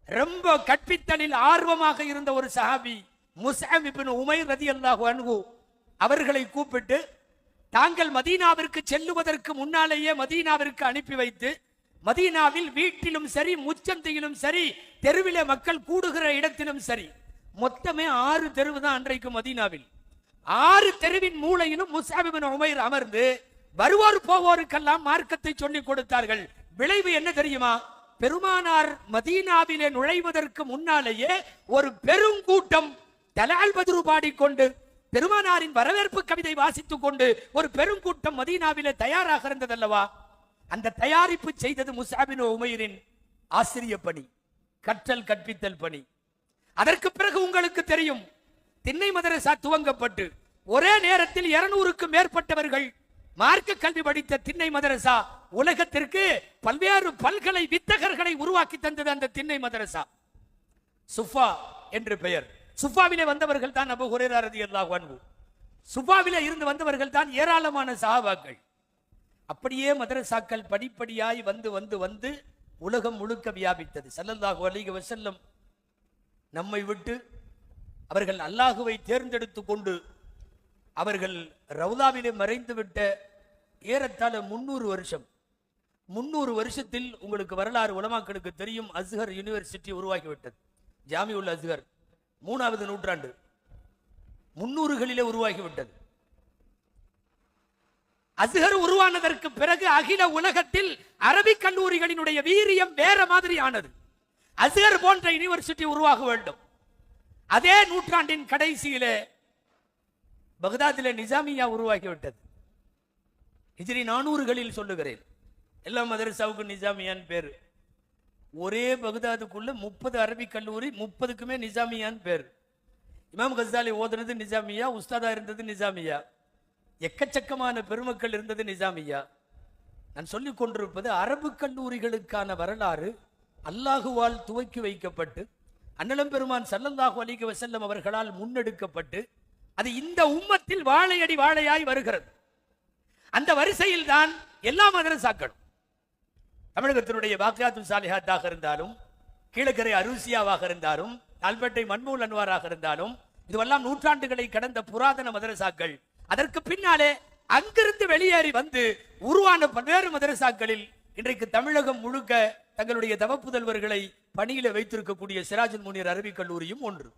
ரொம்ப கற்பித்தலில் ஆர்வமாக இருந்த ஒரு சஹாபி முஸ்அப் இப்னு உமைர் ரலியல்லாஹு அன்ஹு அவர்களை கூப்பிட்டு, தாங்கள் மதீனாவிற்கு செல்லுவதற்கு முன்னாலேயே மதீனாவிற்கு அனுப்பி வைத்து, மதீனாவில் வீட்டிலும் சரி, முச்சந்தையிலும் சரி, தெருவிலே மக்கள் கூடுகிற இடத்திலும் சரி, மொத்தமே 6 தெருவு தான் அன்றைக்கு மதீனாவில். 6 தெருவின் மூலையிலும் முஸ்அப் இப்னு உமைர் அமர்ந்து வருவோர் போவோருக்கெல்லாம் மார்க்கத்தை சொல்லிக் கொடுத்தார்கள். விளைவு என்ன தெரியுமா? பெருமானார் மதீனாவிலே நுழைவதற்கு முன்னாலேயே ஒரு பெருங்கூட்டம் தலால் பத்ரு பாடிக்கொண்டு, பெருமானாரின் வரவேற்பு கவிதை வாசித்துக் கொண்டு ஒரு பெருங்கூட்டம் மதீனாவிலே தயாராக இருந்ததல்லவா? அந்த தயாரிப்பு செய்தது முஸ்அப் இப்னு உமைரின் ஆசிரிய பணி, கற்றல் கற்பித்தல் பணி. அதற்கு பிறகு உங்களுக்கு தெரியும், திண்ணை மதரசா துவங்கப்பட்டு ஒரே நேரத்தில் 200க்கும் மேற்பட்டவர்கள் மார்க்க கல்வி படித்த திண்ணை மதரசா உலகத்திற்கு பல்வேறு பல்கலை வித்தகர்களை உருவாக்கி தந்தது அந்த திண்ணை மதரசா. சுஃபா என்று பெயர். சுஃபாவிலே வந்தவர்கள் தான் அபூ ஹுரைரா ரலியல்லாஹு அன்ஹு. சுஃபாவிலே இருந்து வந்தவர்கள் தான் ஏராளமான சஹாபாக்கள். அப்படியே மதரசாக்கள் படிப்படியாய் வந்து வந்து வந்து உலகம் முழுக்க வியாபித்தது. ஸல்லல்லாஹு அலைஹி வஸல்லம் நம்மை விட்டு அவர்கள் அல்லாஹுவை தேர்ந்தெடுத்து கொண்டு அவர்கள் ரவுதாவிலே மறைந்து விட்ட ஏறத்தாழ 300 வருஷம். 300 வருஷத்தில் உங்களுக்கு வரலாறு உலமாக்களுக்கு தெரியும், அஸ்ஹர் யூனிவர்சிட்டி உருவாகிவிட்டது. ஜாமிஉல் அஸ்ஹர் 3வது நூற்றாண்டு 300களிலே உருவாகிவிட்டது. அஸ்ஹர் உருவானதற்கு பிறகு அகில உலகத்தில் அரபிக் கல்லூரிகளினுடைய வீரியம் வேற மாதிரி ஆனது. அஸ்ஹர் போன்ற யூனிவர்சிட்டி உருவாக வேண்டும். அதே நூற்றாண்டின் கடைசியிலே பகதாதிலே நிசாமியா உருவாகிவிட்டது. ஹிஜ்ரி 400களில் சொல்லுகிறேன். எல்லா மதரசாவுக்கும் நிசாமியான் பேரு. ஒரே பகதாதுக்குள்ள 30 அரபிக் கல்லூரி, 30க்குமே நிசாமியான் பேர். இமாம் கஸ்ஸாலி ஓதுனது நிசாமியா, உஸ்தாதா இருந்தது நிசாமியா, எக்கச்சக்கமான பெருமக்கள் இருந்தது நிசாமியா. நான் சொல்லிக் கொண்டிருப்பது அரபு கல்லூரிகளுக்கான வரலாறு அல்லாஹுவால் துவக்கி வைக்கப்பட்டு அன்னலம் பெருமான் ஸல்லல்லாஹு அலைஹி வஸல்லம் அவர்களால் முன்னெடுக்கப்பட்டு அது இந்த உம்மத்தில் வாழையடி வாழையாய் வருகிறது. அந்த வரிசையில் தான் எல்லா மதரசாக்களும், தமிழகத்தினுடைய பாக்கியாத்து சாலிஹாத்தாக இருந்தாலும், கீழக்கரை அரூசியாவாக இருந்தாலும், ஆல்பர்ட்டை மன்மூல் அன்வாராக இருந்தாலும், இதுவெல்லாம் நூற்றாண்டுகளை கடந்த புராதன மதரசாக்கள். அதற்கு பின்னாலே அங்கிருந்து வெளியேறி வந்து உருவான பல்வேறு மதரசாக்களில் இன்றைக்கு தமிழகம் முழுக்க தங்களுடைய தவப்புதல்வர்களை பணியில வைத்திருக்கக்கூடிய சிராஜுல் முனீர் அரபிக் கல்லூரியும் ஒன்று.